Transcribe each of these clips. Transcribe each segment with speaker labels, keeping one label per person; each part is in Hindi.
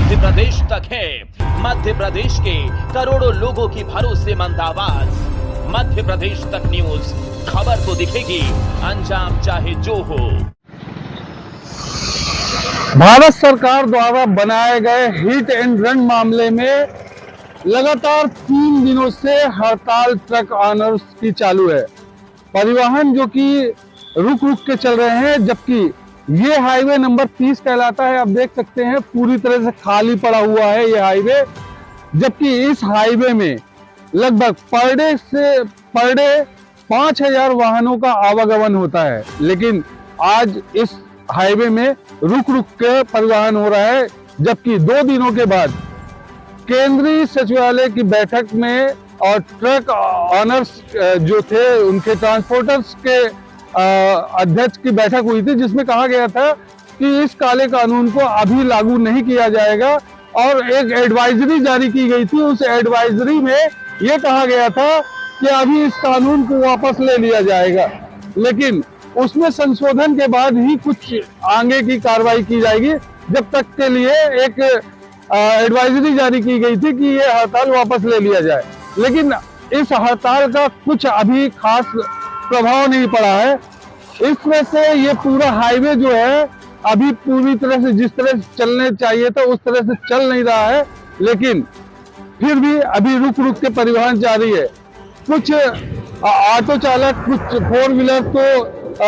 Speaker 1: मध्य प्रदेश तक है। मध्य प्रदेश के करोड़ों लोगों की भरोसेमंद आवाज मध्य प्रदेश तक न्यूज। खबर को दिखेगी, अंजाम चाहे जो हो।
Speaker 2: भारत सरकार द्वारा बनाए गए हिट एंड रन मामले में लगातार 3 दिनों से हड़ताल ट्रक ऑनर्स की चालू है। परिवहन जो कि रुक रुक के चल रहे हैं, जबकि ये हाईवे नंबर 30 कहलाता है। आप देख सकते हैं पूरी तरह से खाली पड़ा हुआ है ये हाईवे, जबकि इस हाईवे में लगभग पर डे 5000 वाहनों का आवागमन होता है। लेकिन आज इस हाईवे में रुक रुक के परिवहन हो रहा है, जबकि 2 दिनों के बाद केंद्रीय सचिवालय की बैठक में और ट्रक ऑनर्स जो थे उनके ट्रांसपोर्टर्स के अध्यक्ष की बैठक हुई थी, जिसमें कहा गया था कि इस काले कानून को अभी लागू नहीं किया जाएगा और एक एडवाइजरी जारी की गई थी। उस एडवाइजरी में यह कहा गया था कि अभी इस कानून को वापस ले लिया जाएगा, लेकिन उसमें संशोधन के बाद ही कुछ आगे की कार्रवाई की जाएगी। जब तक के लिए एक एडवाइजरी जारी की गई थी कि ये हड़ताल वापस ले लिया जाए, लेकिन इस हड़ताल का कुछ अभी खास प्रभाव नहीं पड़ा है। इस तरह से ये पूरा हाईवे जो है अभी पूरी तरह से जिस तरह से चलने चाहिए था उस तरह से चल नहीं रहा है, लेकिन फिर भी अभी रुक रुक के परिवहन जारी है। कुछ ऑटो चालक, कुछ 4 व्हीलर तो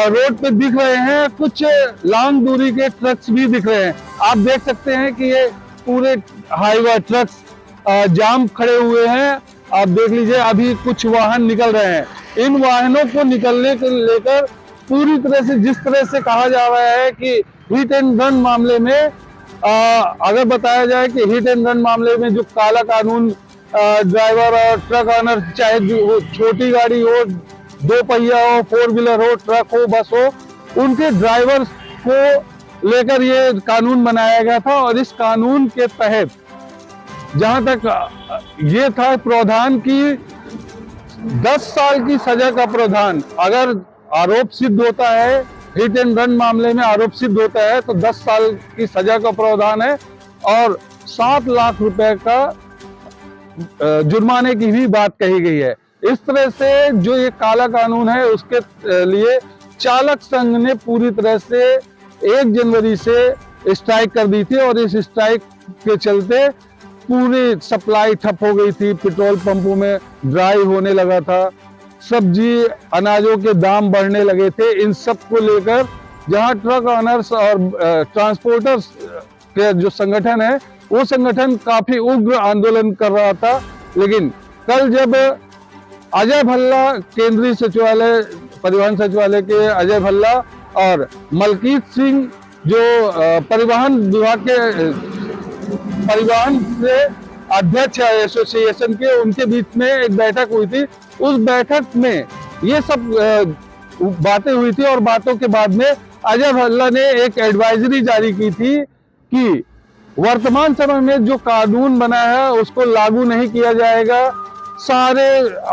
Speaker 2: रोड पे दिख रहे हैं, कुछ लॉन्ग दूरी के ट्रक्स भी दिख रहे हैं। आप देख सकते हैं कि ये पूरे हाईवे ट्रक्स जाम खड़े हुए हैं। आप देख लीजिए, अभी कुछ वाहन निकल रहे हैं। इन वाहनों को निकलने को लेकर पूरी तरह से जिस तरह से कहा जा रहा है कि हिट एंड रन मामले में अगर बताया जाए कि हिट एंड रन मामले में जो काला कानून ड्राइवर और ट्रक ऑनर, चाहे जो छोटी गाड़ी हो, 2 पहिया हो, 4 व्हीलर हो, ट्रक हो, बस हो, उनके ड्राइवर को लेकर ये कानून बनाया गया था। और इस कानून के तहत जहां तक ये था प्रावधान की 10 साल की सजा का प्रावधान, अगर आरोप सिद्ध होता है, हिट एंड रन मामले में आरोप सिद्ध होता है तो 10 साल की सजा का प्रावधान है और 7 लाख रुपए का जुर्माने की भी बात कही गई है। इस तरह से जो ये काला कानून है उसके लिए चालक संघ ने पूरी तरह से 1 जनवरी से स्ट्राइक कर दी थी और इस स्ट्राइक के चलते पूरी सप्लाई ठप हो गई थी। पेट्रोल पंपों में ड्राई होने लगा था, सब्जी अनाजों के दाम बढ़ने लगे थे। इन सब को लेकर जहां ट्रक ऑनर्स और ट्रांसपोर्टर्स के जो संगठन है वो संगठन काफी उग्र आंदोलन कर रहा था। लेकिन कल जब अजय भल्ला, केंद्रीय सचिवालय परिवहन सचिवालय के अजय भल्ला और मलकीत सिंह जो परिवहन विभाग के परिवहन से अध्यक्ष है एसोसिएशन के, उनके बीच में एक बैठक हुई थी। उस बैठक में ये सब बातें हुई थी और बातों के बाद में अजय भल्ला ने एक एडवाइजरी जारी की थी कि वर्तमान समय में जो कानून बना है उसको लागू नहीं किया जाएगा। सारे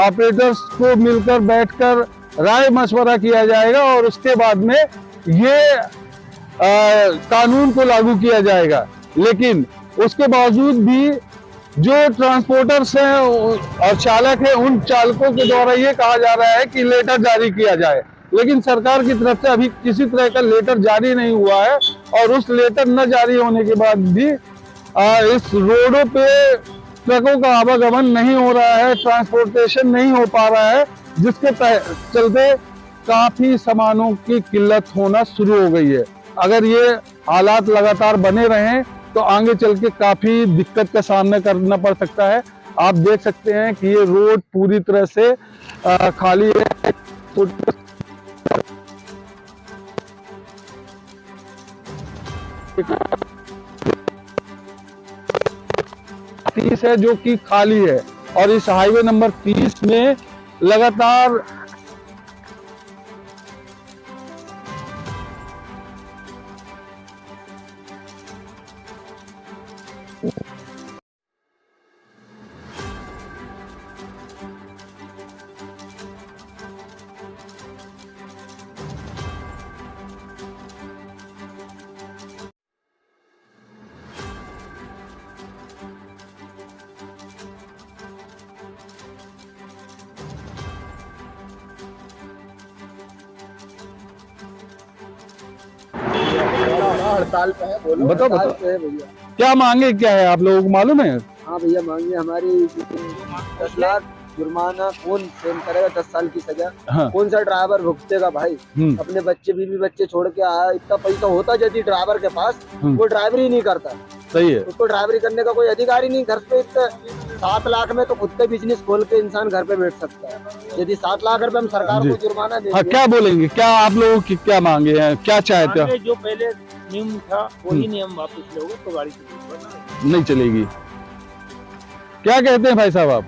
Speaker 2: ऑपरेटर्स को मिलकर बैठकर राय मशवरा किया जाएगा और उसके बाद में ये कानून को लागू किया जाएगा। लेकिन उसके बावजूद भी जो ट्रांसपोर्टर्स हैं और चालक हैं, उन चालकों के द्वारा ये कहा जा रहा है कि लेटर जारी किया जाए, लेकिन सरकार की तरफ से अभी किसी तरह का लेटर जारी नहीं हुआ है। और उस लेटर न जारी होने के बाद भी इस रोडों पे ट्रकों का आवागमन नहीं हो रहा है, ट्रांसपोर्टेशन नहीं हो पा रहा है, जिसके चलते काफी सामानों की किल्लत होना शुरू हो गई है। अगर ये हालात लगातार बने रहें तो आगे चल के काफी दिक्कत का सामना करना पड़ सकता है। आप देख सकते हैं कि ये रोड पूरी तरह से खाली है। तीस है जो कि खाली है और इस हाईवे नंबर 30 में लगातार
Speaker 3: हड़ताल पे है। बोलो
Speaker 2: बताओ,
Speaker 3: हड़ताल
Speaker 2: बताओ।
Speaker 3: पे है भैया।
Speaker 2: क्या मांगे क्या है आप लोगों को मालूम है?
Speaker 3: हाँ भैया, मांगे हमारी 10 लाख जुर्माना। कौन सेम करेगा? 10 साल की सजा।
Speaker 2: हाँ।
Speaker 3: कौन सा ड्राइवर भुगतेगा भाई? अपने बच्चे बीवी बच्चे छोड़ के आया, इतना पैसा होता यदि ड्राइवर के पास, वो ड्राइवरी नहीं करता।
Speaker 2: सही है।
Speaker 3: उसको ड्राइवरी करने का कोई अधिकार ही नहीं। घर पे 7 लाख में तो खुद का बिजनेस खोल के इंसान घर पे बैठ सकता है। यदि 7 लाख रुपए हम सरकार को जुर्माना
Speaker 2: हाँ,
Speaker 3: देंगे।
Speaker 2: क्या बोलेंगे? क्या आप लोगों की क्या मांगे हैं? क्या चाहते हो?
Speaker 4: जो पहले नियम था वही नियम वापस लोगे तो गाड़ी चलेगी।
Speaker 2: नहीं चलेगी। क्या कहते हैं भाई साहब आप?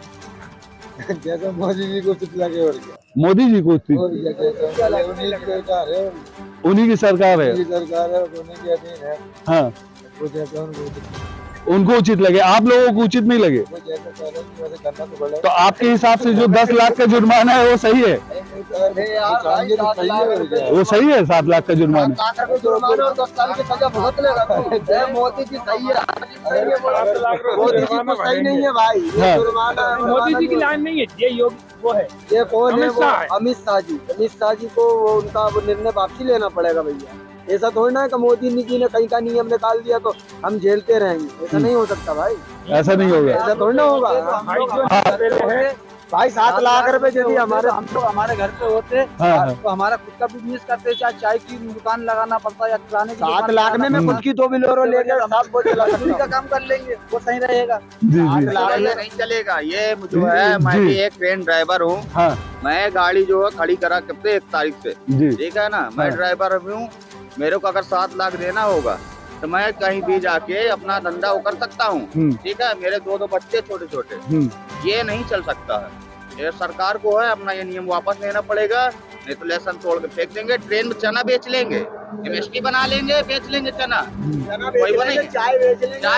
Speaker 3: जैसे मोदी जी को कुछ लगे और क्या?
Speaker 2: मोदी जी को
Speaker 3: और क्या जैसे उन्हीं की सरकार है,
Speaker 2: उन्हीं की सरकार है।
Speaker 3: उन्हीं की सरकार है, उन्हीं के अधीन है।
Speaker 2: हाँ,
Speaker 3: वो जैसे
Speaker 2: उनको उचित लगे, आप लोगों को उचित नहीं लगे।
Speaker 3: वो जैसे कह रहे हैं वैसे करना तो पड़ेगा।
Speaker 2: तो आपके हिसाब से जो 10 लाख का जुर्माना है वो सही है? वो सही है 7 लाख का जुर्माना?
Speaker 3: 7 लाख रुपए जुर्माना और 10 साल की सजा भुगत लेगा तो मोदी जी सही है। मोदी जी को सही नहीं है भाई। ये जुर्माना
Speaker 4: मोदी जी की लाइन नहीं है, ये योगी वो है।
Speaker 3: ये कौन है?
Speaker 4: अमित शाह है।
Speaker 3: अमित शाह जी। अमित शाह जी को उनका वो निर्णय वापसी लेना पड़ेगा भैया। ऐसा थोड़ी ना है कि मोदी जी ने कहीं का नियम निकाल दिया तो हम झेलते रहेंगे। ऐसा नहीं हो सकता भाई।
Speaker 2: ऐसा नहीं होगा।
Speaker 3: ऐसा थोड़ी ना होगा भाई। 7 लाख रुपए यदि हमारे घर पे होते
Speaker 2: हाँ।
Speaker 3: तो हमारा खुद का बिजनेस करते, चाहे चाय की दुकान लगाना पड़ता या किराने की 7 लाख में मैं खुद की 2 बिलोरो लेकर साफ का काम कर लेंगे, वो सही रहेगा।
Speaker 2: जी जी।
Speaker 3: 7 लाख में
Speaker 5: नहीं चलेगा। ये जो है, मैं भी एक ट्रेन ड्राइवर हूँ।
Speaker 2: हाँ
Speaker 5: मैं गाड़ी जो है खड़ी करा करते 1 तारीख से,
Speaker 2: जी।
Speaker 5: ठीक है ना। मैं ड्राइवर भी हूँ। मेरे को अगर 7 लाख देना होगा तो मैं कहीं भी जाके अपना धंधा वो कर सकता हूँ, ठीक है। मेरे 2 बच्चे छोटे छोटे, ये नहीं चल सकता है। ये सरकार को है अपना ये नियम वापस लेना पड़ेगा, नहीं तो लेसन तोड़ के फेंक देंगे। ट्रेन में चना बेच लेंगे, एमएसपी बना लेंगे, बेच लेंगे चना। वही बनेगी, चाय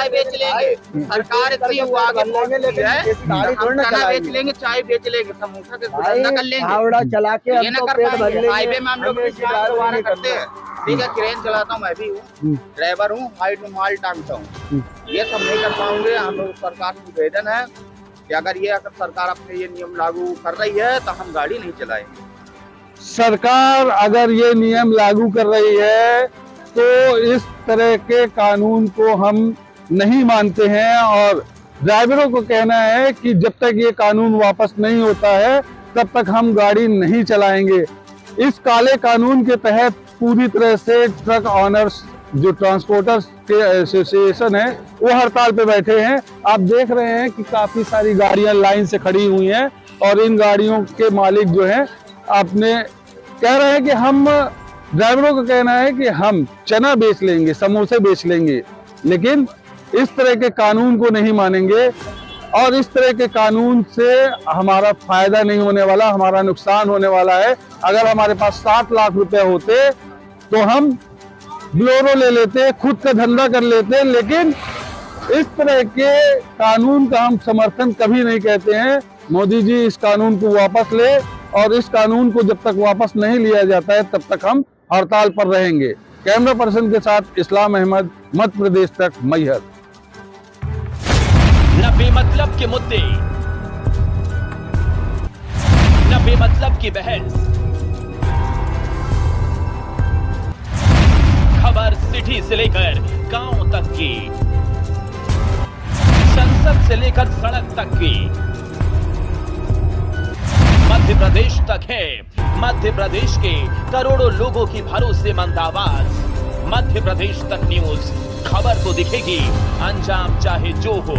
Speaker 5: बेच लेंगे। सरकार इतनी वो आगे पहुंच गई है, चना बेच लेंगे, चाय बेच लेंगे, समोसा के धंधा कर लेंगे।
Speaker 3: हावड़ा चला के
Speaker 5: ये ना कर पाएंगे। हाईवे में हम लोग करते हैं, ठीक है। क्रेन चलाता हूँ, मैं भी हूँ, ड्राइवर हूँ, हाइट में माल टांगता हूँ। ये सब नहीं कर पाऊंगे। हम लोग सरकार से निवेदन है कि अगर सरकार अपने ये नियम लागू कर रही है तो हम गाड़ी नहीं चलाएंगे।
Speaker 2: सरकार अगर ये नियम लागू कर रही है तो इस तरह के कानून को हम नहीं मानते हैं और ड्राइवरों को कहना है कि जब तक ये कानून वापस नहीं होता है तब तक हम गाड़ी नहीं चलाएंगे। इस काले कानून के तहत पूरी तरह से ट्रक ऑनर्स जो ट्रांसपोर्टर्स के एसोसिएशन है वो हड़ताल पे बैठे हैं। आप देख रहे हैं कि काफी सारी गाड़ियां लाइन से खड़ी हुई हैं और इन गाड़ियों के मालिक जो हैं अपने कह रहे हैं कि हम, ड्राइवरों का कहना है कि हम चना बेच लेंगे, समोसे बेच लेंगे, लेकिन इस तरह के कानून को नहीं मानेंगे। और इस तरह के कानून से हमारा फायदा नहीं होने वाला, हमारा नुकसान होने वाला है। अगर हमारे पास 7 लाख रुपए होते तो हम ब्लोरो ले लेते, खुद का धंधा कर लेते, लेकिन इस तरह के कानून का हम समर्थन कभी नहीं कहते हैं। मोदी जी इस कानून को वापस ले और इस कानून को जब तक वापस नहीं लिया जाता है तब तक हम हड़ताल पर रहेंगे। कैमरा पर्सन के साथ इस्लाम अहमद, मध्य प्रदेश तक, मैहर।
Speaker 1: न बेमतलब के मुद्दे, न बेमतलब की बहस, खबर सिटी से लेकर गांव तक की, संसद से लेकर सड़क तक की, मध्य प्रदेश तक है। मध्य प्रदेश के करोड़ों लोगों की भरोसेमंद आवाज। मध्य प्रदेश तक न्यूज, खबर तो दिखेगी, अंजाम चाहे जो हो।